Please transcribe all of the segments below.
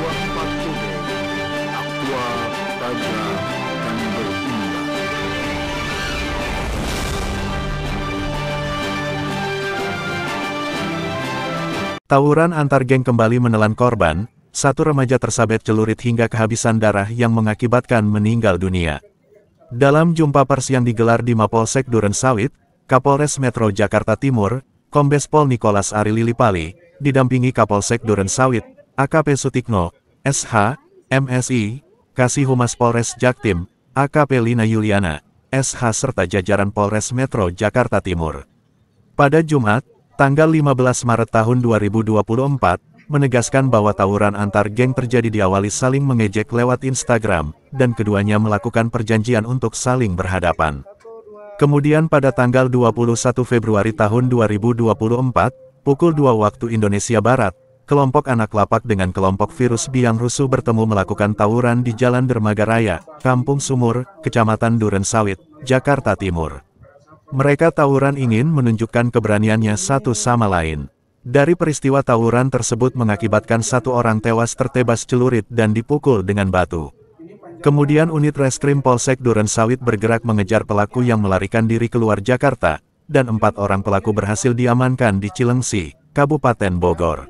24 Today, aktual, tajam, dan berimbang. Tawuran antar geng kembali menelan korban, satu remaja tersabet celurit hingga kehabisan darah yang mengakibatkan meninggal dunia. Dalam jumpa pers yang digelar di Mapolsek Durensawit, Kapolres Metro Jakarta Timur, Kombes Pol Nikolas Ari Lilipali, didampingi Kapolsek Durensawit, AKP Sutikno, SH, MSI, Kasih Humas Polres Jaktim, AKP Lina Yuliana, SH serta jajaran Polres Metro Jakarta Timur. Pada Jumat, tanggal 15 Maret tahun 2024, menegaskan bahwa tawuran antar geng terjadi diawali saling mengejek lewat Instagram, dan keduanya melakukan perjanjian untuk saling berhadapan. Kemudian pada tanggal 21 Februari tahun 2024, pukul 2 waktu Indonesia Barat, kelompok anak lapak dengan kelompok virus biang rusuh bertemu melakukan tawuran di Jalan Dermaga Raya, Kampung Sumur, Kecamatan Durensawit, Jakarta Timur. Mereka tawuran ingin menunjukkan keberaniannya satu sama lain. Dari peristiwa tawuran tersebut mengakibatkan satu orang tewas tertebas celurit dan dipukul dengan batu. Kemudian unit reskrim Polsek Durensawit bergerak mengejar pelaku yang melarikan diri keluar Jakarta, dan 4 orang pelaku berhasil diamankan di Cilengsi, Kabupaten Bogor.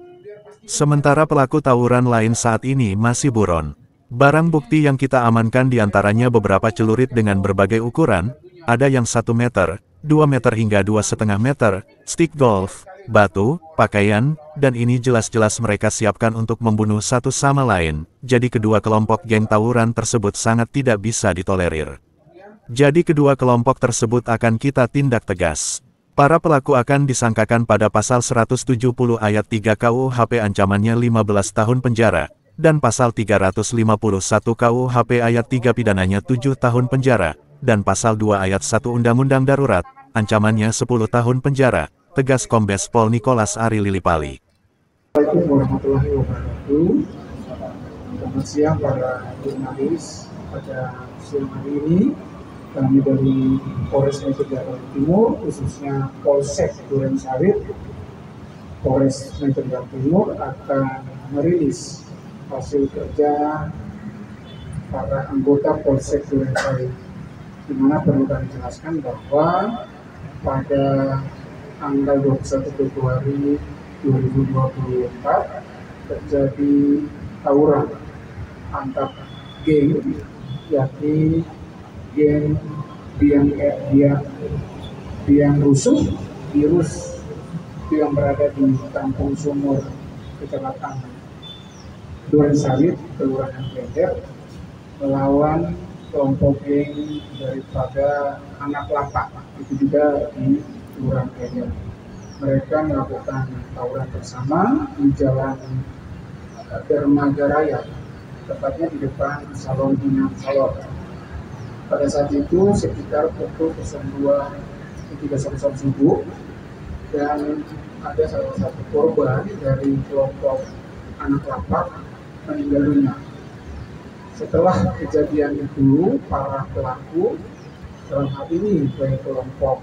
Sementara pelaku tawuran lain saat ini masih buron. Barang bukti yang kita amankan diantaranya beberapa celurit dengan berbagai ukuran, ada yang 1 meter, 2 meter hingga 2,5 meter, stick golf, batu, pakaian, dan ini jelas-jelas mereka siapkan untuk membunuh satu sama lain, jadi kedua kelompok geng tawuran tersebut sangat tidak bisa ditolerir. Jadi kedua kelompok tersebut akan kita tindak tegas. Para pelaku akan disangkakan pada pasal 170 ayat 3 KUHP ancamannya 15 tahun penjara, dan pasal 351 KUHP ayat 3 pidananya 7 tahun penjara, dan pasal 2 ayat 1 Undang-Undang Darurat, ancamannya 10 tahun penjara, tegas Kombes Pol Nikolas Ari Lilipali. Assalamualaikum warahmatullahi wabarakatuh. Selamat siang para jurnalis. Pada siang hari ini, kami dari Polres Metro Jakarta Timur, khususnya Polsek Durensawit, Polres Metro Jakarta Timur akan merilis hasil kerja para anggota Polsek Durensawit. Di mana perlu kami jelaskan bahwa pada tanggal 21 Februari 2024 terjadi tawuran antar geng, yakni geng biang rusuh virus yang berada di Kampung Sumur, Kecamatan Durensawit, Kelurahan Klender, melawan kelompok geng daripada anak lapak, itu juga di Kelurahan Klender. Mereka melakukan tawuran bersama di Jalan Dermaga Raya, tepatnya di depan Salon Inam Salon. Pada saat itu sekitar pukul 02.30 subuh, dan ada salah satu korban dari kelompok anak lapak meninggal dunia. Setelah kejadian itu, para pelaku dalam hal ini baik kelompok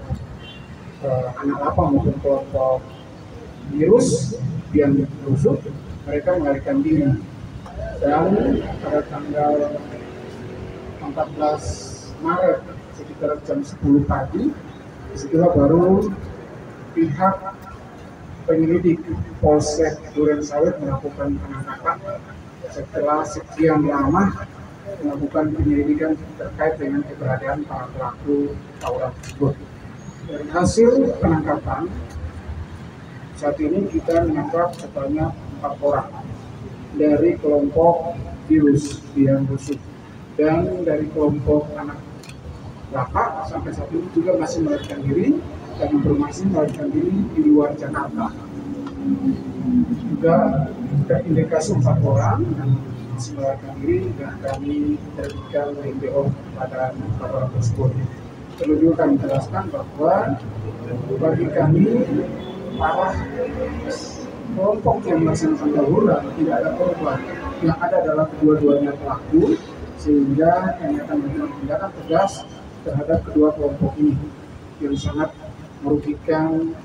anak lapak maupun kelompok virus yang rusuh, mereka melarikan diri. Dan pada tanggal 14 Maret sekitar jam 10 pagi, disitulah baru pihak penyelidik Polsek Durensawit melakukan penangkapan setelah sekian lama melakukan penyelidikan terkait dengan keberadaan para pelaku tawuran tersebut. Dari hasil penangkapan, saat ini kita menangkap sebanyak 4 orang dari kelompok virus biang rusuh, dan dari kelompok anak lapak sampai saat ini juga masih melarikan diri, dan informasi melarikan diri di luar Jakarta. Juga terindikasi 4 orang yang masih melarikan diri, dan kami terbitkan DPO pada 4 orang tersebut. Perlu juga kami jelaskan bahwa bagi kami para kelompok yang melaksanakan tawuran tidak ada korban, yang ada adalah kedua-duanya pelaku, sehingga kami akan melakukan tindakan tegas terhadap kedua kelompok ini yang sangat merugikan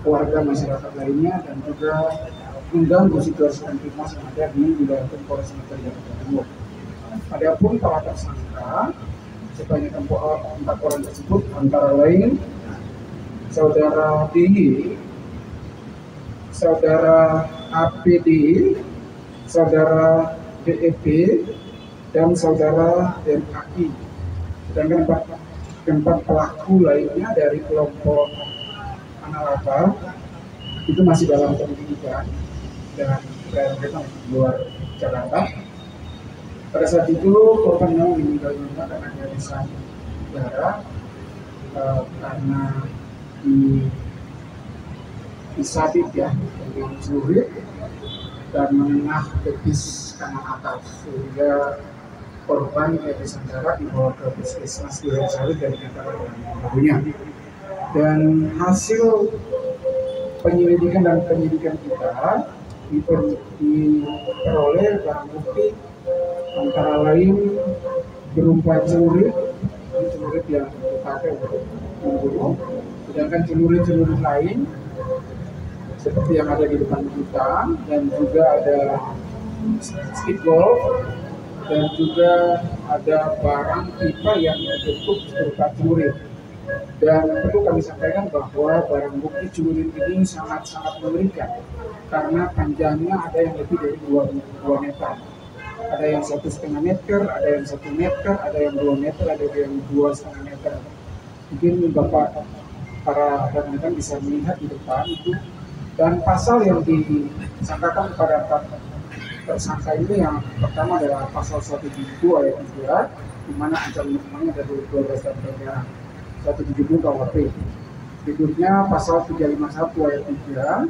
warga masyarakat lainnya dan juga mengganggu situasi kamtipmas yang ada di wilayah Polres Metro Jakarta Timur. Adapun para tersangka sebanyak 4 orang tersebut antara lain saudara DY, saudara APD, saudara DEP, dan saudara MAI. Sedangkan keempat pelaku lainnya dari kelompok Analaba itu masih dalam penyelidikan dan mereka di luar Jakarta. Pada saat itu korban yang meninggal dunia karena garissan darah karena disabit ya dengan celurit dan mengenah betis kanan atas, sehingga korban garissan darah dibawa ke puskesmas Durensawit dari Jakarta barunya. Dan hasil penyelidikan dan penyidikan kita diperoleh barang bukti antara lain berupa celurit yang dipakai untuk membunuh, sedangkan celurit lain seperti yang ada di depan kita, dan juga ada stick golf, dan juga ada barang pipa yang berbentuk berupa celurit. Dan perlu kami sampaikan bahwa barang bukti celurit ini sangat-sangat mengerikan karena panjangnya ada yang lebih dari 2 meter. Ada yang 1,5 meter, ada yang 1 meter, ada yang 2 meter, ada yang 2,5 meter. Mungkin Bapak para rekan-rekan bisa melihat di depan itu. Dan pasal yang disangkakan kepada tersangka ini yang pertama adalah pasal 170 ayat 3, di mana ancaman hukumannya dari 12 tahun penjara. 170 KUHP. Berikutnya pasal 351 ayat 3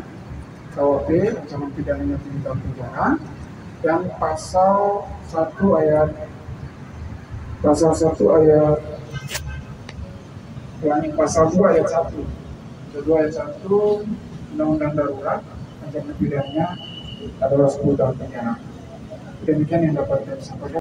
KUHP, ancaman pidananya 7 tahun penjara. Dan pasal 1 ayat 2 ayat 1 Undang-Undang Darurat, ancaman pidananya adalah 10 tahun penjara. Demikian yang dapat saya sampaikan.